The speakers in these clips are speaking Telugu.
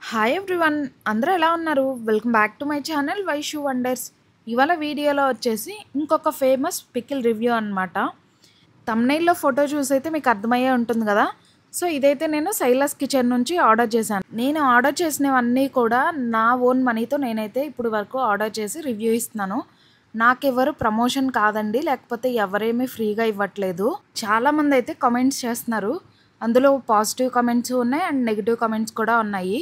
హాయ్ ఎవ్రీవన్, అందరూ ఎలా ఉన్నారు? Welcome back to my channel Vaishu wonders. ఇవాళ వీడియోలో వచ్చేసి ఇంకొక ఫేమస్ పికిల్ రివ్యూ అనమాట. తమ్నైల్లో ఫోటో చూసైతే మీకు అర్థమయ్యే ఉంటుంది కదా. సో ఇదైతే నేను సైలాస్ కిచెన్ నుంచి ఆర్డర్ చేశాను. నేను ఆర్డర్ చేసినవన్నీ కూడా నా ఓన్ మనీతో నేనైతే ఇప్పుడు వరకు ఆర్డర్ చేసి రివ్యూ ఇస్తున్నాను. నాకెవరు ప్రమోషన్ కాదండి, లేకపోతే ఎవరేమీ ఫ్రీగా ఇవ్వట్లేదు. చాలామంది అయితే కామెంట్స్ చేస్తున్నారు. అందులో పాజిటివ్ కామెంట్స్ ఉన్నాయి అండ్ నెగిటివ్ కామెంట్స్ కూడా ఉన్నాయి.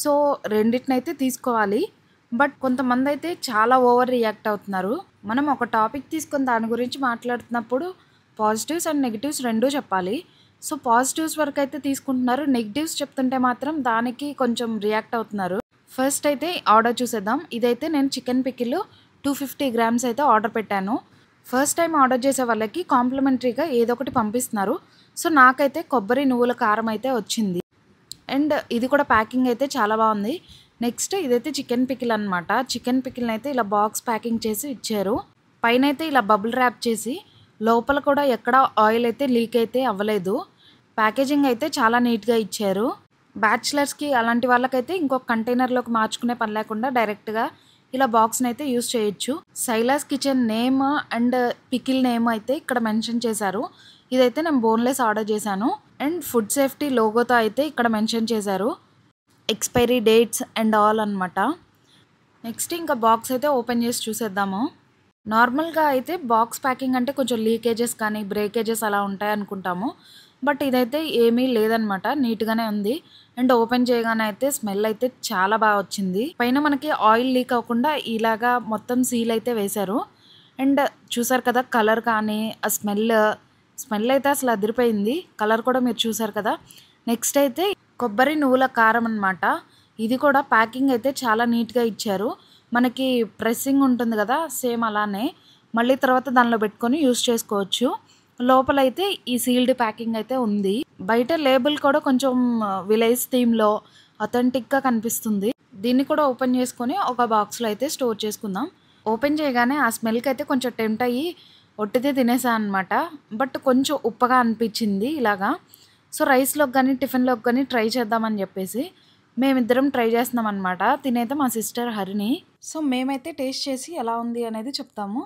సో రెండిటినైతే తీసుకోవాలి. బట్ కొంతమంది అయితే చాలా ఓవర్ రియాక్ట్ అవుతున్నారు. మనం ఒక టాపిక్ తీసుకొని దాని గురించి మాట్లాడుతున్నప్పుడు పాజిటివ్స్ అండ్ నెగిటివ్స్ రెండూ చెప్పాలి. సో పాజిటివ్స్ వరకు అయితే తీసుకుంటున్నారు, నెగిటివ్స్ చెప్తుంటే మాత్రం దానికి కొంచెం రియాక్ట్ అవుతున్నారు. ఫస్ట్ అయితే ఆర్డర్ చూసేద్దాం. ఇదైతే నేను చికెన్ పికిల్ 250 గ్రామ్స్ అయితే ఆర్డర్ పెట్టాను. ఫస్ట్ టైం ఆర్డర్ చేసే వాళ్ళకి కాంప్లిమెంటరీగా ఏదో ఒకటి పంపిస్తున్నారు. సో నాకైతే కొబ్బరి నువ్వుల కారం అయితే వచ్చింది. అండ్ ఇది కూడా ప్యాకింగ్ అయితే చాలా బాగుంది. నెక్స్ట్ ఇదైతే చికెన్ పికిల్ అనమాట. చికెన్ పికిల్ని అయితే ఇలా బాక్స్ ప్యాకింగ్ చేసి ఇచ్చారు. పైన అయితే ఇలా బబుల్ ర్యాప్ చేసి, లోపల కూడా ఎక్కడ ఆయిల్ అయితే లీక్ అయితే అవ్వలేదు. ప్యాకేజింగ్ అయితే చాలా నీట్గా ఇచ్చారు. బ్యాచిలర్స్కి అలాంటి వాళ్ళకైతే ఇంకొక కంటైనర్లోకి మార్చుకునే పని లేకుండా డైరెక్ట్గా ఇలా బాక్స్ని అయితే యూస్ చేయొచ్చు. Silas kitchen name and pickle name అయితే ఇక్కడ మెన్షన్ చేశారు. ఇదైతే నేను బోన్లెస్ ఆర్డర్ చేశాను. అండ్ ఫుడ్ సేఫ్టీ లోగోతో అయితే ఇక్కడ మెన్షన్ చేశారు. ఎక్స్పైరీ డేట్స్ అండ్ ఆల్ అనమాట. నెక్స్ట్ ఇంకా బాక్స్ అయితే ఓపెన్ చేసి చూసేద్దాము. నార్మల్గా అయితే బాక్స్ ప్యాకింగ్ అంటే కొంచెం లీకేజెస్ కానీ బ్రేకేజెస్ అలా ఉంటాయి అనుకుంటాము. బట్ ఇదైతే ఏమీ లేదనమాట, నీట్గానే ఉంది. అండ్ ఓపెన్ చేయగానే అయితే స్మెల్ అయితే చాలా బాగా వచ్చింది. పైన మనకి ఆయిల్ లీక్ అవ్వకుండా ఇలాగా మొత్తం సీల్ అయితే వేశారు. అండ్ చూసారు కదా కలర్ కానీ ఆ స్మెల్ అయితే అసలు అదిరిపోయింది. కలర్ కూడా మీరు చూసారు కదా. నెక్స్ట్ అయితే కొబ్బరి నువ్వుల కారం అనమాట. ఇది కూడా ప్యాకింగ్ అయితే చాలా నీట్గా ఇచ్చారు. మనకి ప్రెస్సింగ్ ఉంటుంది కదా, సేమ్ అలానే మళ్ళీ తర్వాత దానిలో పెట్టుకొని యూస్ చేసుకోవచ్చు. లోపలైతే ఈ సీల్డ్ ప్యాకింగ్ అయితే ఉంది. బయట లేబుల్ కూడా కొంచెం విలేజ్ థీమ్లో అథెంటిక్గా కనిపిస్తుంది. దీన్ని కూడా ఓపెన్ చేసుకొని ఒక బాక్స్లో అయితే స్టోర్ చేసుకుందాం. ఓపెన్ చేయగానే ఆ స్మెల్కి అయితే కొంచెం టెంప్ట్ అయ్యి ఒట్టిదే తినేసా అనమాట. బట్ కొంచెం ఉప్పగా అనిపించింది ఇలాగా. సో రైస్లోకి కానీ టిఫిన్లోకి కానీ ట్రై చేద్దామని చెప్పేసి మేమిద్దరం ట్రై చేస్తున్నాం అనమాట. తినైతే మా సిస్టర్ హరిని. సో మేమైతే టేస్ట్ చేసి ఎలా ఉంది అనేది చెప్తాము.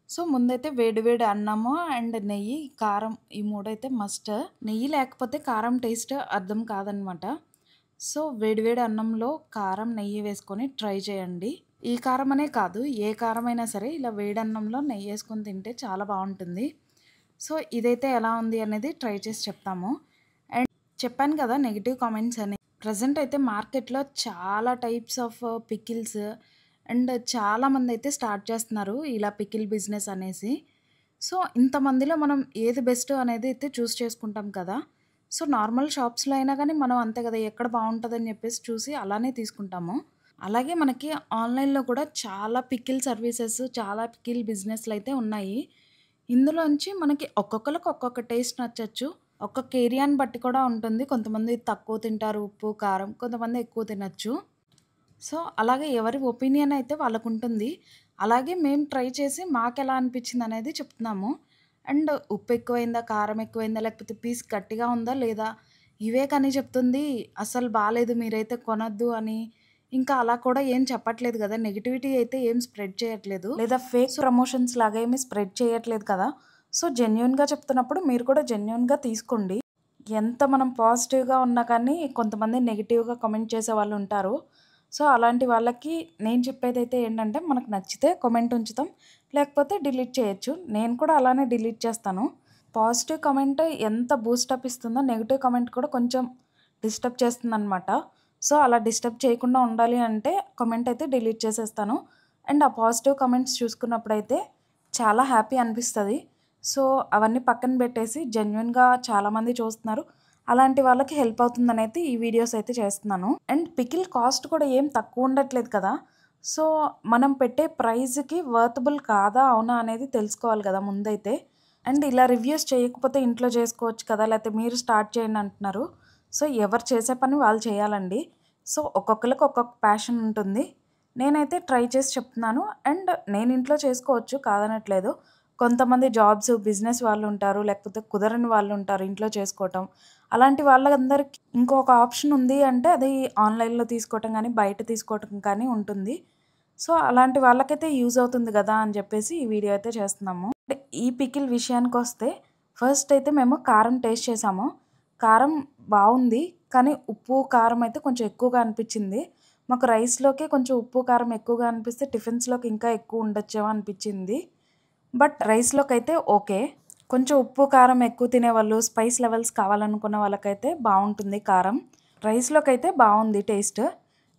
సో ముందైతే వేడి అన్నము అండ్ నెయ్యి, కారం, ఈ మూడైతే మస్ట్. నెయ్యి లేకపోతే కారం టేస్ట్ అర్థం కాదనమాట. సో వేడి అన్నంలో కారం, నెయ్యి వేసుకొని ట్రై చేయండి. ఈ కారం అనే కాదు, ఏ కారం అయినా సరే ఇలా వేడి అన్నంలో నెయ్యి వేసుకొని తింటే చాలా బాగుంటుంది. సో ఇదైతే ఎలా ఉంది అనేది ట్రై చేసి చెప్తాము. అండ్ చెప్పాను కదా నెగిటివ్ కామెంట్స్ అని. ప్రజెంట్ అయితే మార్కెట్లో చాలా టైప్స్ ఆఫ్ పికిల్స్ అండ్ చాలామంది అయితే స్టార్ట్ చేస్తున్నారు ఇలా పికిల్ బిజినెస్ అనేసి. సో ఇంతమందిలో మనం ఏది బెస్ట్ అనేది అయితే చూస్ చేసుకుంటాం కదా. సో నార్మల్ షాప్స్లో అయినా కానీ మనం అంతే కదా, ఎక్కడ బాగుంటుందని చెప్పేసి చూసి అలానే తీసుకుంటాము. అలాగే మనకి ఆన్లైన్లో కూడా చాలా పికిల్ సర్వీసెస్, చాలా పికిల్ బిజినెస్లు అయితే ఉన్నాయి. ఇందులోంచి మనకి ఒక్కొక్కరికి ఒక్కొక్క టేస్ట్ నచ్చచ్చు. ఒక్కొక్క ఏరియాని బట్టి కూడా ఉంటుంది. కొంతమంది తక్కువ తింటారు ఉప్పు, కారం, కొంతమంది ఎక్కువ తినచ్చు. సో అలాగే ఎవరి ఒపీనియన్ అయితే వాళ్ళకుంటుంది. అలాగే మేము ట్రై చేసి మాకెలా అనిపించింది అనేది చెప్తున్నాము. అండ్ ఉప్పు ఎక్కువైందా, కారం ఎక్కువైందా, లేకపోతే పీస్ గట్టిగా ఉందా లేదా, ఇవే కానీ చెప్తుంది. అసలు బాలేదు మీరైతే కొనొద్దు అని ఇంకా అలా కూడా ఏం చెప్పట్లేదు కదా. నెగిటివిటీ అయితే ఏం స్ప్రెడ్ చేయట్లేదు, లేదా ఫేక్ ప్రమోషన్స్ లాగా ఏమి స్ప్రెడ్ చేయట్లేదు కదా. సో జెన్యూన్గా చెప్తున్నప్పుడు మీరు కూడా జెన్యూన్గా తీసుకోండి. ఎంత మనం పాజిటివ్గా ఉన్నా కానీ కొంతమంది నెగిటివ్గా కామెంట్ చేసే వాళ్ళు ఉంటారు. సో అలాంటి వాళ్ళకి నేను చెప్పేదైతే ఏంటంటే, మనకు నచ్చితే కామెంట్ ఉంచుతాం, లేకపోతే డిలీట్ చేయొచ్చు. నేను కూడా అలానే డిలీట్ చేస్తాను. పాజిటివ్ కామెంట్ ఎంత బూస్టప్ ఇస్తుందో నెగిటివ్ కామెంట్ కూడా కొంచెం డిస్టర్బ్ చేస్తుందనమాట. సో అలా డిస్టర్బ్ చేయకుండా ఉండాలి అంటే కామెంట్ అయితే డిలీట్ చేసేస్తాను. అండ్ ఆ పాజిటివ్ కామెంట్స్ చూసుకున్నప్పుడైతే చాలా హ్యాపీ అనిపిస్తుంది. సో అవన్నీ పక్కన పెట్టేసి జెన్యున్గా చాలామంది చూస్తున్నారు, అలాంటి వాళ్ళకి హెల్ప్ అవుతుందని అయితే ఈ వీడియోస్ అయితే చేస్తున్నాను. అండ్ పికిల్ కాస్ట్ కూడా ఏం తక్కువ ఉండట్లేదు కదా. సో మనం పెట్టే ప్రైస్కి వర్తబుల్ కాదా అవునా అనేది తెలుసుకోవాలి కదా ముందైతే. అండ్ ఇలా రివ్యూస్ చేయకపోతే ఇంట్లో చేసుకోవచ్చు కదా, లేకపోతే మీరు స్టార్ట్ చేయండి అంటున్నారు. సో ఎవరు చేసే పని వాళ్ళు చేయాలండి. సో ఒక్కొక్కరికి ఒక్కొక్క ప్యాషన్ ఉంటుంది. నేనైతే ట్రై చేసి చెప్తున్నాను. అండ్ నేను ఇంట్లో చేసుకోవచ్చు కాదనట్లేదు. కొంతమంది జాబ్స్, బిజినెస్ వాళ్ళు ఉంటారు. లేకపోతే కుదరని వాళ్ళు ఉంటారు ఇంట్లో చేసుకోవటం. అలాంటి వాళ్ళందరికి ఇంకొక ఆప్షన్ ఉంది అంటే అది ఆన్‌లైన్‌లో తీసుకోవటం గానీ, బయట తీసుకోవటం కానీ ఉంటుంది. సో, అలాంటి వాళ్ళకైతే యూజ్ అవుతుంది గదా! అని జెప్పేసి ఈ వీడియో అయితే చేస్తున్నాము. అంటే ఈ పికిల్ విషయానికొస్తే ఫస్ట్ అయితే మేము కారం టేస్ట్ చేసాము. కారం బావుంది. కానీ ఉప్పు, కారం అయితే కొంచెం ఎక్కువగా అనిపిచ్చింది. మాకు రైస్‌లోకే కొంచెం ఉప్పు, కారం ఎక్కువగా అనిపిస్తే టిఫిన్స్‌లోకి ఇంకా ఎక్కువ ఉండొచ్చేమో అనిపిచ్చింది. బట్ రైస్‌లోకైతే ఓకే. కొంచెం ఉప్పు, కారం ఎక్కువ తినేవాళ్ళు, స్పైస్ లెవెల్స్ కావాలనుకున్న వాళ్ళకైతే బావుంటుంది కారం. రైస్‌లోకైతే బావుంది టేస్ట్.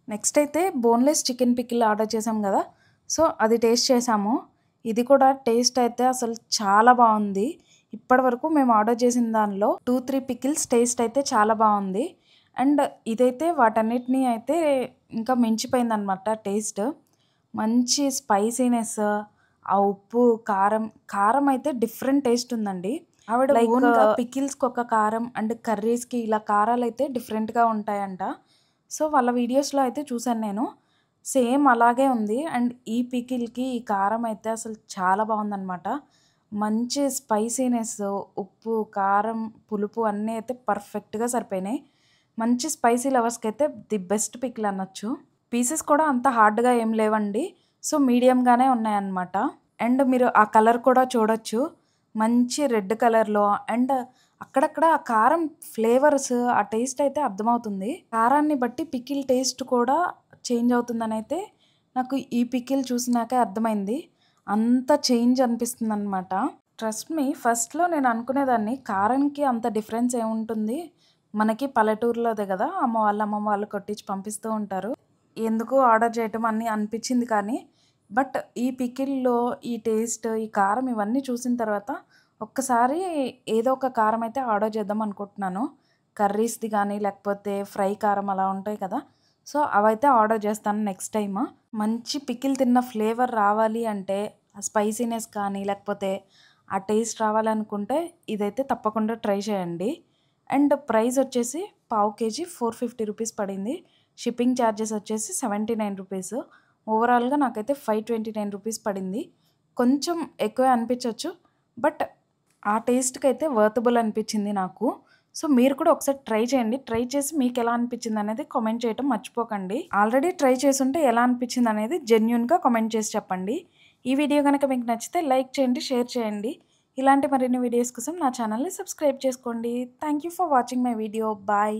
నెక్స్ట్ అయితే బోన్‌లెస్ చికెన్ పికిల్ ఆర్డర్ చేసాం గదా! సో, అది టేస్ట్ చేసాము. ఇది కూడా టేస్ట్ అయితే అసలు చాలా బావుంది. ఇప్పటివరకు మేము ఆర్డర్ చేసిన దానిలో 2, 3 పికిల్స్ టేస్ట్ అయితే చాలా బావుంది. అండ్ ఇదైతే వాటన్నిటిని అయితే ఇంకా మించిపోయిందనమాట టేస్ట్. మంచి స్పైసీనెస్, ఆ ఉప్పు, కారం, కారం అయితే డిఫరెంట్ టేస్ట్ ఉందండి. ఆవిడ ఓన్‌గా పికిల్స్‌కొక కారం అండ్ కర్రీస్‌కి ఇలా కారాలైతే డిఫరెంట్‌గా ఉంటాయంట. సో, వాళ్ళ వీడియోస్‌లో అయితే చూసాను నేను. సేమ్ అలాగే ఉంది. అండ్ ఈ పికిల్‌కి ఈ కారం అయితే అసలు చాలా బావుందనమాట. మంచి స్పైసీనెస్, ఉప్పు, కారం, పులుపు అన్నీ అయితే పర్ఫెక్ట్‌గా సరిపోయినాయి. మంచి స్పైసీ లవర్స్‌కైతే ది బెస్ట్ పికిల్ అనొచ్చు. పీసెస్ కూడా అంత హార్డ్‌గా ఏం లేవండి. సో, మీడియంగానే ఉన్నాయన్నమాట. అండ్ మీరు ఆ కలర్ కూడా చూడొచ్చు. మంచి రెడ్ కలర్‌లో అండ్ అక్కడక్కడ ఆ కారం ఫ్లేవర్స్, ఆ టేస్ట్ అయితే అర్థమవుతుంది. కారాన్ని బట్టి పికిల్ టేస్ట్ కూడా చేంజ్ అవుతుందనైతే నాకు ఈ పికిల్ చూసినాకే అర్థమైంది. అంత చేంజ్ అనిపిస్తుందనమాట. ట్రస్ట్ మీ ఫస్ట్‌లో నేను అనుకునేదాన్ని కారంకి అంత డిఫరెన్స్ ఏముంటుంది. మనకి పల్లెటూరులోదే గదా! అమ్మమ్మ వాళ్ళు కొట్టించి పంపిస్తూ ఉంటారు. ఎందుకు ఆర్డర్ చేయటం అని అనిపిచ్చింది కానీ, బట్ ఈ పికిల్‌లో ఈ టేస్ట్, ఈ కారం ఇవన్నీ చూసిన తర్వాత ఒక్కసారి ఏదో ఒక కారం అయితే ఆర్డర్ చేద్దాం అనుకుంటున్నాను. కర్రీస్‌ది గానీ, లేకపోతే ఫ్రై కారం అలా ఉంటాయి కదా! సో, అవైతే ఆర్డర్ చేస్తాను నెక్స్ట్ టైము. మంచి పికిల్ తిన్న ఫ్లేవర్ రావాలి అంటే, ఆ స్పైసీనెస్ కానీ, లేకపోతే ఆ టేస్ట్ రావాలనుకుంటే ఇదైతే తప్పకుండా ట్రై చేయండి. అండ్ ప్రైస్ వచ్చేసి పావు కేజీ 450 రూపీస్ పడింది. షిప్పింగ్ ఛార్జెస్ వచ్చేసి 79 రూపీస్. ఓవరాల్‌గా నాకైతే 529 రూపీస్ పడింది. కొంచెం ఎక్కువే అనిపించొచ్చు. బట్ ఆ టేస్ట్‌కైతే వర్తబుల్ అనిపించింది నాకు. సో, మీరు కూడా ఒకసారి ట్రై చేయండి. ట్రై చేసి మీకెలా అనిపించిందనేది కామెంట్ చేయటం మర్చిపోకండి. ఆల్రెడీ ట్రై చేసుంటే ఎలా అనిపించిందనేది జెన్యూన్‌గా కామెంట్ చేసి చెప్పండి. ఈ వీడియో గనక మీకు నచ్చితే లైక్ చేయండి, షేర్ చేయండి. ఇలాంటి మరిన్ని వీడియోస్ కోసం నా ఛానల్‌ని సబ్స్క్రైబ్ చేసుకోండి. Thank you for watching my video. Bye.